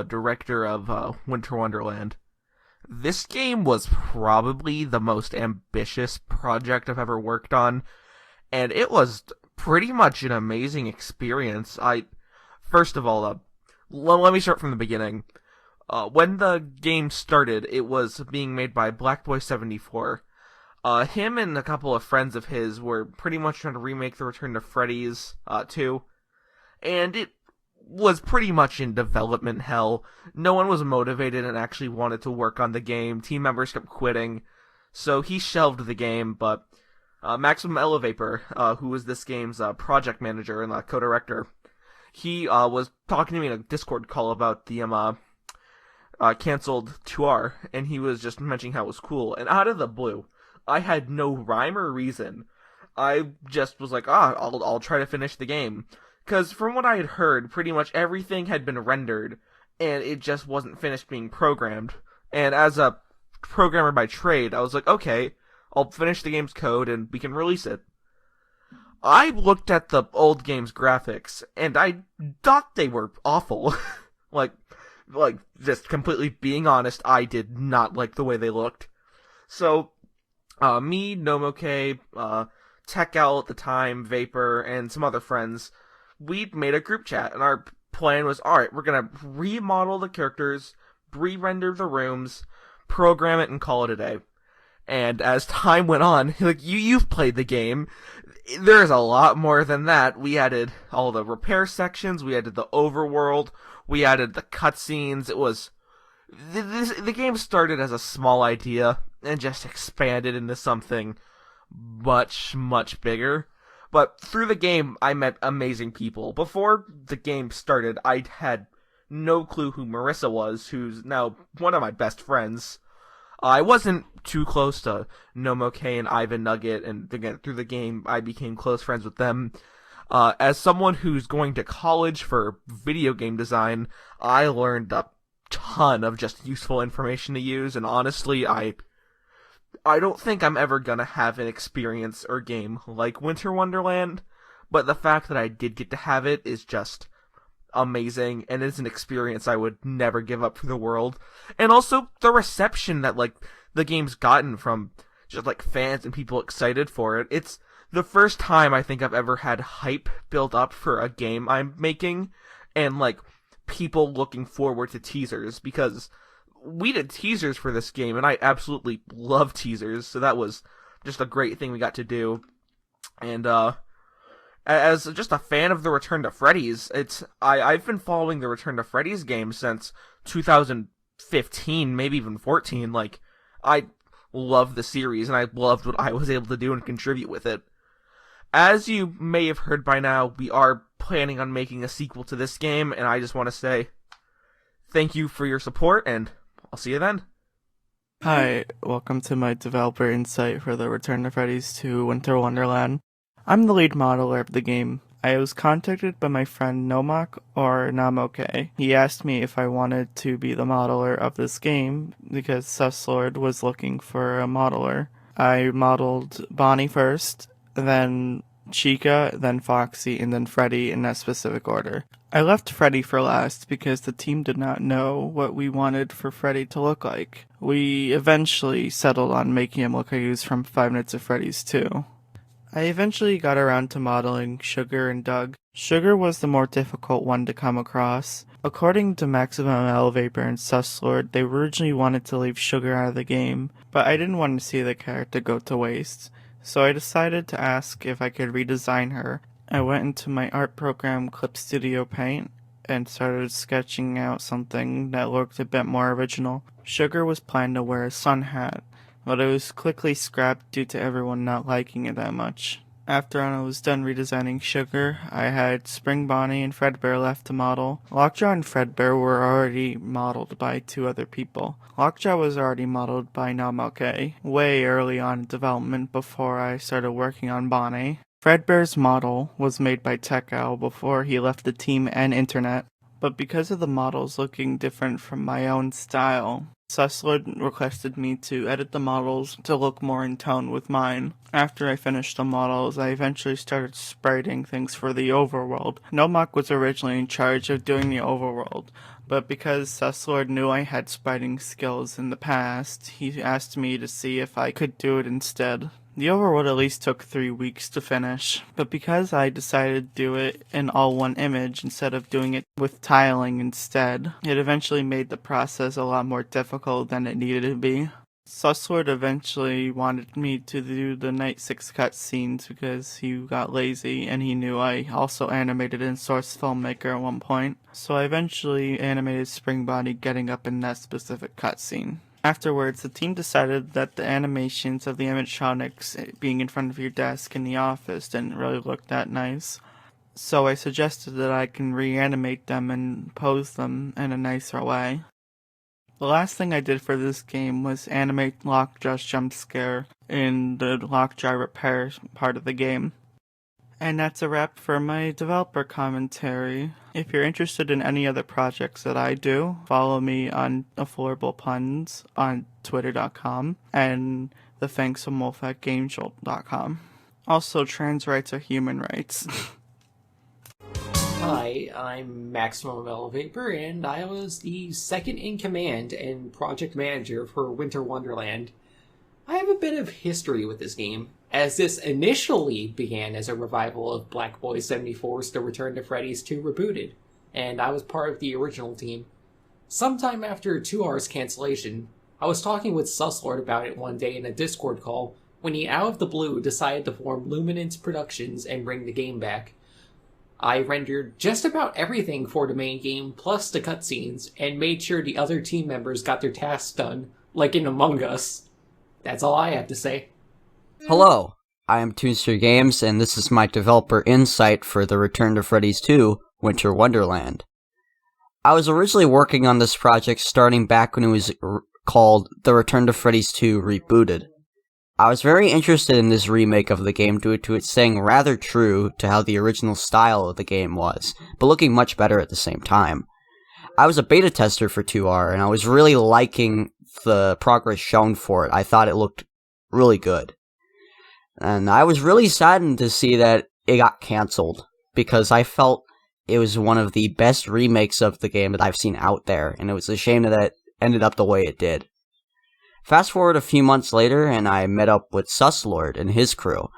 director of Winter Wonderland. This game was probably the most ambitious project I've ever worked on, and it was pretty much an amazing experience. First of all, let me start from the beginning. When the game started, it was being made by Blackboy74. Him and a couple of friends of his were pretty much trying to remake the Return to Freddy's 2, and it was pretty much in development hell. No one was motivated and actually wanted to work on the game. Team members kept quitting, so he shelved the game, but Maximum Elevator, who was this game's project manager and co-director, he was talking to me in a Discord call about the canceled 2R, and he was just mentioning how it was cool, and out of the blue, I had no rhyme or reason. I just was like, I'll try to finish the game. Because from what I had heard, pretty much everything had been rendered, and it just wasn't finished being programmed. And as a programmer by trade, I was like, okay, I'll finish the game's code and we can release it. I looked at the old game's graphics, and I thought they were awful. like, just completely being honest, I did not like the way they looked. So, me, Nomoke, Tech Owl at the time, Vapor, and some other friends, we'd made a group chat, and our plan was, alright, we're gonna remodel the characters, re-render the rooms, program it, and call it a day. And as time went on, you've played the game, there's a lot more than that. We added all the repair sections, we added the overworld, we added the cutscenes. It was... The game started as a small idea, and just expanded into something much, much bigger. But through the game, I met amazing people. Before the game started, I had no clue who Marissa was, who's now one of my best friends. I wasn't too close to Nomoke and Ivan Nugget, and again, through the game, I became close friends with them. As someone who's going to college for video game design, I learned a ton of just useful information to use, and honestly, I don't think I'm ever gonna have an experience or game like Winter Wonderland, but the fact that I did get to have it is just amazing, and it's an experience I would never give up for the world. And also, the reception that, the game's gotten from just, fans and people excited for it. It's the first time I think I've ever had hype built up for a game I'm making, and, people looking forward to teasers, because we did teasers for this game, and I absolutely love teasers, so that was just a great thing we got to do. And, as just a fan of the Return to Freddy's, I've been following the Return to Freddy's game since 2015, maybe even 14. I love the series, and I loved what I was able to do and contribute with it. As you may have heard by now, we are planning on making a sequel to this game, and I just want to say thank you for your support, and I'll see you then. Hi, welcome to my developer insight for the Return to Freddy's 2 Winter Wonderland. I'm the lead modeler of the game. I was contacted by my friend Nomak or Namoke. He asked me if I wanted to be the modeler of this game because Suslord was looking for a modeler. I modeled Bonnie first, then Chica, then Foxy, and then Freddy in that specific order. I left Freddy for last because the team did not know what we wanted for Freddy to look like. We eventually settled on making him look like he was from Five Nights at Freddy's 2. I eventually got around to modeling Sugar and Doug. Sugar was the more difficult one to come across. According to Maximum Elevator and Suslord, they originally wanted to leave Sugar out of the game, but I didn't want to see the character go to waste, so I decided to ask if I could redesign her. I went into my art program Clip Studio Paint and started sketching out something that looked a bit more original. Sugar was planned to wear a sun hat, but it was quickly scrapped due to everyone not liking it that much. After I was done redesigning Sugar, I had Spring Bonnie and Fredbear left to model. Lockjaw and Fredbear were already modeled by 2 other people. Lockjaw was already modeled by Namoke, way early on in development before I started working on Bonnie. Fredbear's model was made by Tech Owl before he left the team and internet. but because of the models looking different from my own style, Susslord requested me to edit the models to look more in tone with mine. After I finished the models, I eventually started spriting things for the overworld. Nomak was originally in charge of doing the overworld, but because Susslord knew I had spriting skills in the past, he asked me to see if I could do it instead. The overworld at least took 3 weeks to finish, but because I decided to do it in all one image instead of doing it with tiling instead, it eventually made the process a lot more difficult than it needed to be. Susslord eventually wanted me to do the Night 6 cutscenes because he got lazy and he knew I also animated in Source Filmmaker at one point, so I eventually animated Springbody getting up in that specific cutscene. Afterwards, the team decided that the animations of the animatronics being in front of your desk in the office didn't really look that nice. So I suggested that I can reanimate them and pose them in a nicer way. The last thing I did for this game was animate Lockjaw's jump scare in the Lockjaw repair part of the game. And that's a wrap for my developer commentary. If you're interested in any other projects that I do, follow me on Affordable Puns on Twitter.com and the Thanksome Wolf at GameJolt.com. Also, trans rights are human rights. Hi, I'm Maximum Elevator, and I was the second in command and project manager for Winter Wonderland. I have a bit of history with this game, as this initially began as a revival of Black Boy 74's The Return to Freddy's 2 Rebooted, and I was part of the original team. Sometime after 2R's cancellation, I was talking with Susslord about it one day in a Discord call when he out of the blue decided to form Luminance Productions and bring the game back. I rendered just about everything for the main game plus the cutscenes and made sure the other team members got their tasks done, like in Among Us. That's all I have to say. Hello, I am Toonster Games, and this is my developer insight for The Return to Freddy's 2 Winter Wonderland. I was originally working on this project starting back when it was called The Return to Freddy's 2 Rebooted. I was very interested in this remake of the game due to it staying rather true to how the original style of the game was, but looking much better at the same time. I was a beta tester for 2R, and I was really liking the progress shown for it. I thought it looked really good. And I was really saddened to see that it got cancelled, because I felt it was one of the best remakes of the game that I've seen out there, and it was a shame that it ended up the way it did. Fast forward a few months later, and I met up with Susslord and his crew.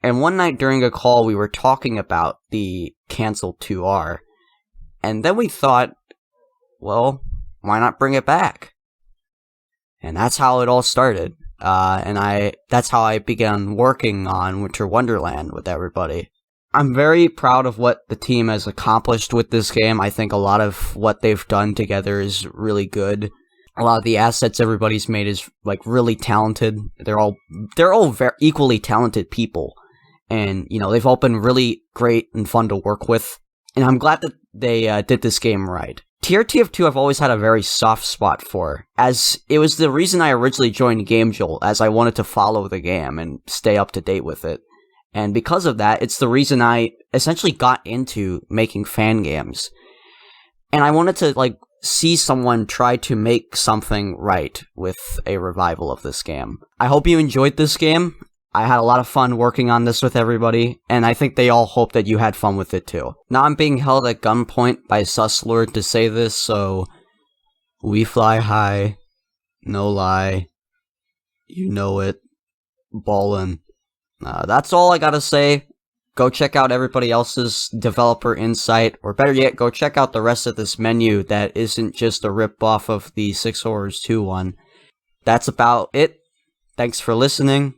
And one night during a call, we were talking about the canceled 2R. And then we thought, well, why not bring it back? And that's how it all started. That's how I began working on Winter Wonderland with everybody. I'm very proud of what the team has accomplished with this game. I think a lot of what they've done together is really good. A lot of the assets everybody's made is like really talented. They're all very equally talented people, and they've all been really great and fun to work with. And I'm glad that they did this game right. TRTF2 I've always had a very soft spot for, as it was the reason I originally joined GameJolt, as I wanted to follow the game and stay up to date with it. And because of that, it's the reason I essentially got into making fan games. And I wanted to see someone try to make something right with a revival of this game. I hope you enjoyed this game. I had a lot of fun working on this with everybody, and I think they all hope that you had fun with it too. Now I'm being held at gunpoint by Susslord to say this, so we fly high, no lie, you know it, ballin'. That's all I gotta say. Go check out everybody else's developer insight, or better yet, go check out the rest of this menu that isn't just a rip-off of the 6 Horrors 2 one. That's about it. Thanks for listening.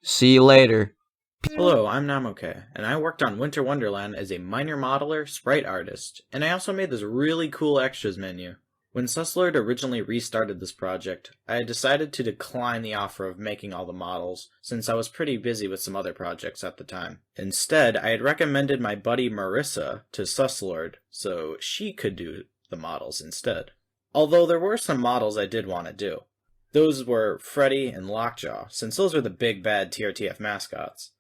See you later. Hello, I'm Namoke, and I worked on Winter Wonderland as a minor modeler, sprite artist, and I also made this really cool extras menu. When Susslord originally restarted this project, I had decided to decline the offer of making all the models, since I was pretty busy with some other projects at the time. Instead, I had recommended my buddy Marissa to Susslord, so she could do the models instead. Although there were some models I did want to do. Those were Freddy and Lockjaw, since those were the big bad TRTF mascots.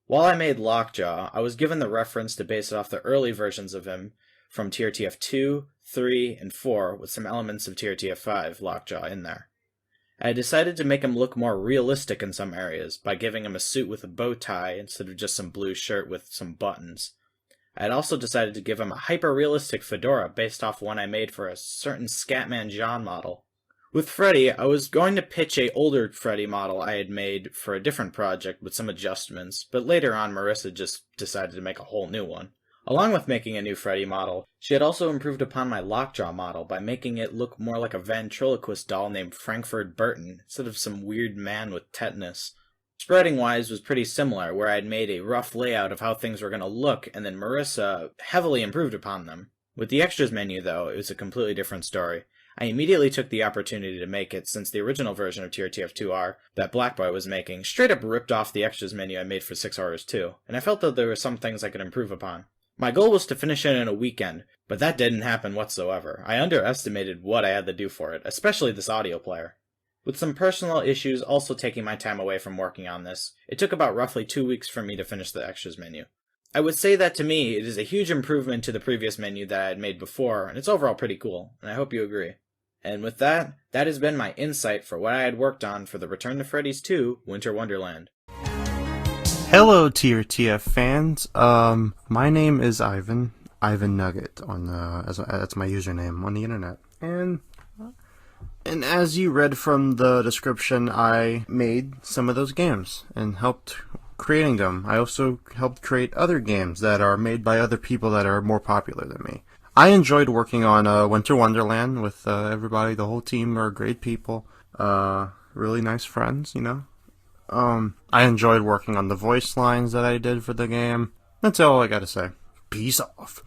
While I made Lockjaw, I was given the reference to base it off the early versions of him from TRTF 2, 3, and 4 with some elements of TRTF 5 Lockjaw in there. I decided to make him look more realistic in some areas by giving him a suit with a bow tie instead of just some blue shirt with some buttons. I had also decided to give him a hyper-realistic fedora based off one I made for a certain Scatman John model. With Freddy, I was going to pitch a older Freddy model I had made for a different project with some adjustments, but later on Marissa just decided to make a whole new one. Along with making a new Freddy model, she had also improved upon my Lockjaw model by making it look more like a ventriloquist doll named Frankfurt Burton, instead of some weird man with tetanus. Spreading-wise was pretty similar, where I had made a rough layout of how things were going to look, and then Marissa heavily improved upon them. With the extras menu, though, it was a completely different story. I immediately took the opportunity to make it, since the original version of TRTF2R that Black Boy was making straight up ripped off the extras menu I made for 6 Horrors 2, and I felt that there were some things I could improve upon. My goal was to finish it in a weekend, but that didn't happen whatsoever. I underestimated what I had to do for it, especially this audio player. With some personal issues also taking my time away from working on this, it took about roughly 2 weeks for me to finish the extras menu. I would say that to me, it is a huge improvement to the previous menu that I had made before, and it's overall pretty cool, and I hope you agree. And with that, that has been my insight for what I had worked on for the Return to Freddy's 2 Winter Wonderland. Hello, TRTF fans. My name is Ivan Nugget that's my username on the internet. And as you read from the description, I made some of those games and helped creating them. I also helped create other games that are made by other people that are more popular than me. I enjoyed working on Winter Wonderland with everybody. The whole team are great people, really nice friends, you know. I enjoyed working on the voice lines that I did for the game. That's all I gotta say. Peace off.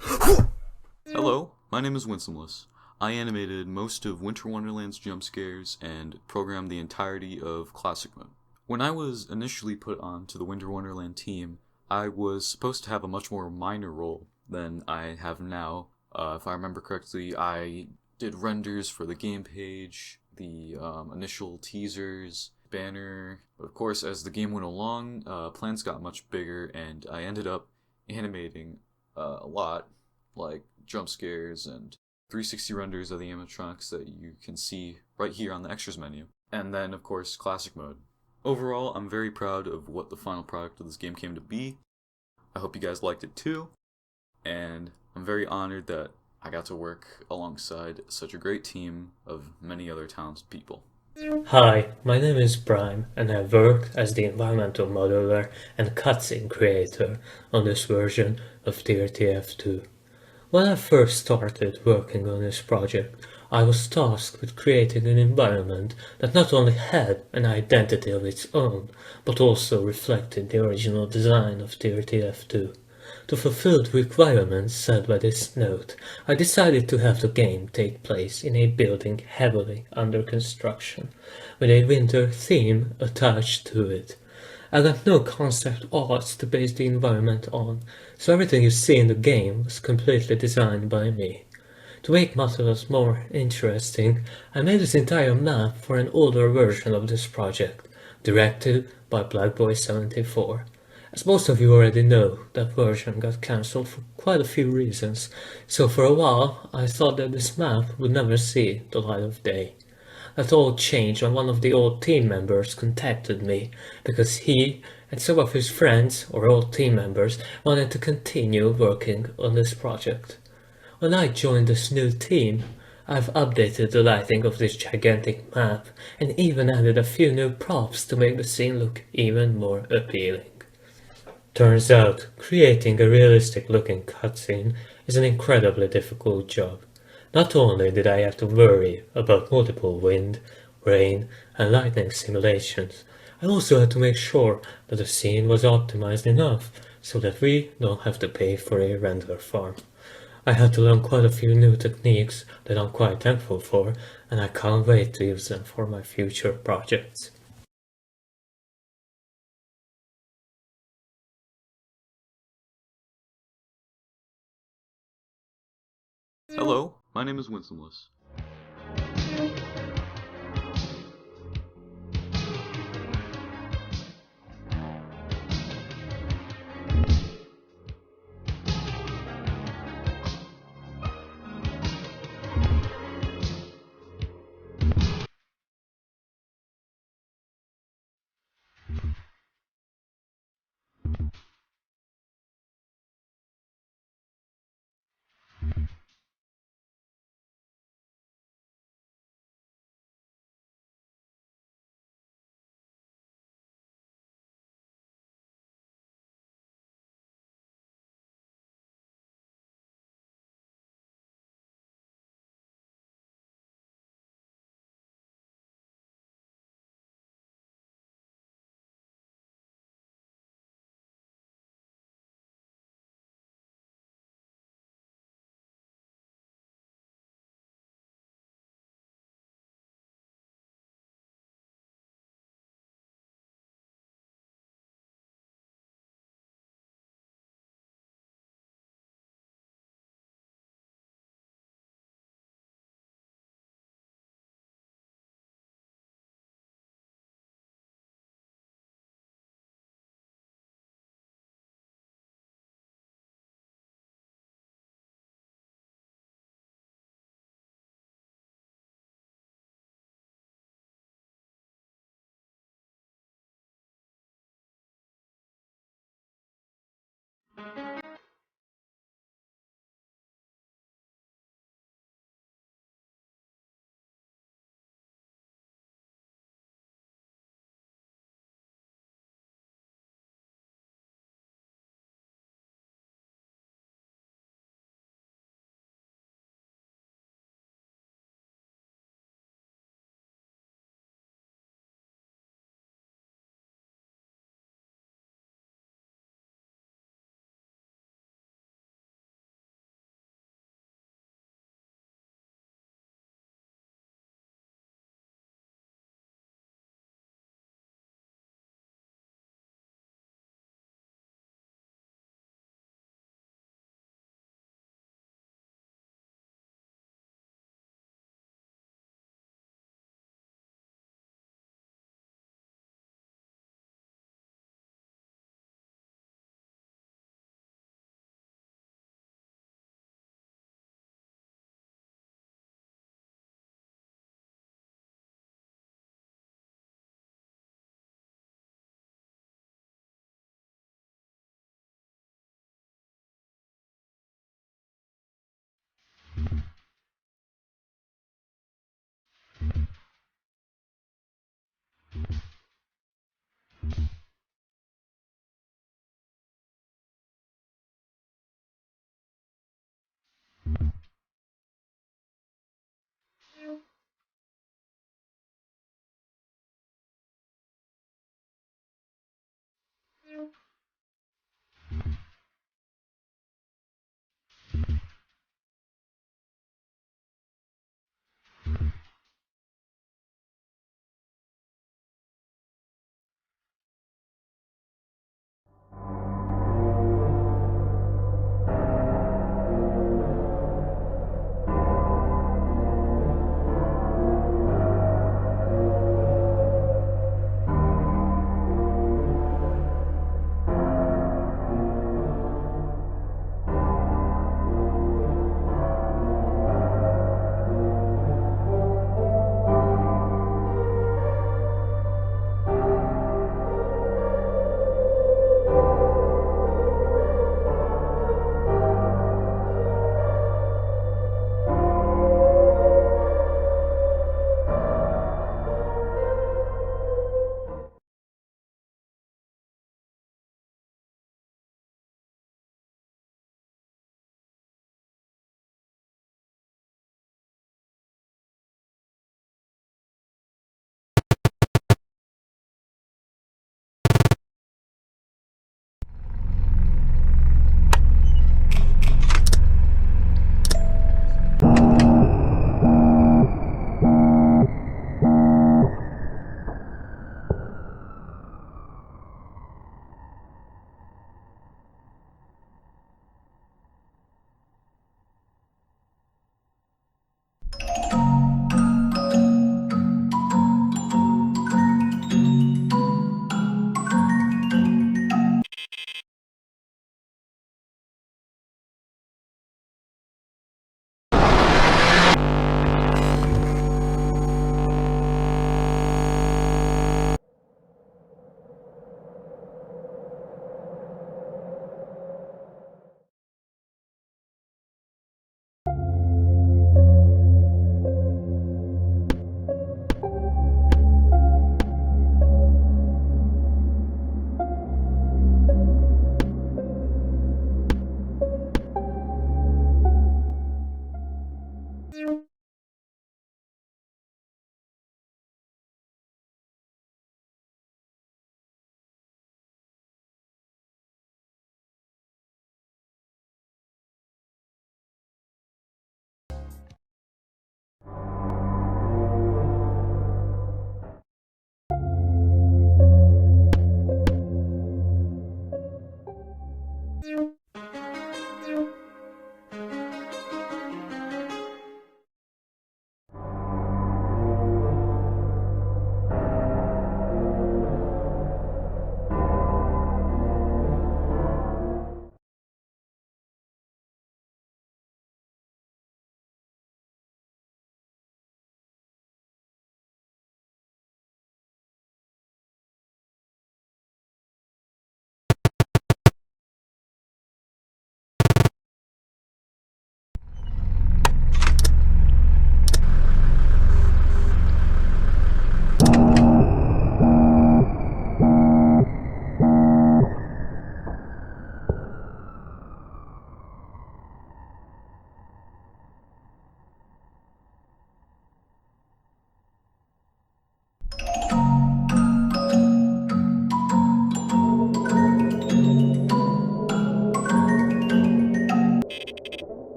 Hello, my name is Winsomeless. I animated most of Winter Wonderland's jump scares and programmed the entirety of Classic Mode. When I was initially put onto the Winter Wonderland team, I was supposed to have a much more minor role than I have now. If I remember correctly, I did renders for the game page, the initial teasers, banner. Of course, as the game went along, plans got much bigger, and I ended up animating a lot, like jump scares and 360 renders of the animatronics that you can see right here on the extras menu. And then, of course, classic mode. Overall, I'm very proud of what the final product of this game came to be. I hope you guys liked it too, and I'm very honored that I got to work alongside such a great team of many other talented people. Hi, my name is Brian, and I worked as the environmental modeler and cutscene creator on this version of TRTF2. When I first started working on this project, I was tasked with creating an environment that not only had an identity of its own, but also reflected the original design of TRTF2. To fulfill the requirements set by this note, I decided to have the game take place in a building heavily under construction, with a winter theme attached to it. I got no concept arts to base the environment on, so everything you see in the game was completely designed by me. To make matters more interesting, I made this entire map for an older version of this project, directed by Blackboy74. As most of you already know, that version got cancelled for quite a few reasons, so for a while I thought that this map would never see the light of day. That all changed when one of the old team members contacted me, because he and some of his friends, or old team members, wanted to continue working on this project. When I joined this new team, I've updated the lighting of this gigantic map, and even added a few new props to make the scene look even more appealing. Turns out, creating a realistic looking cutscene is an incredibly difficult job. Not only did I have to worry about multiple wind, rain and lightning simulations, I also had to make sure that the scene was optimized enough so that we don't have to pay for a render farm. I had to learn quite a few new techniques that I'm quite thankful for, and I can't wait to use them for my future projects. Hello, my name is Winsomeless.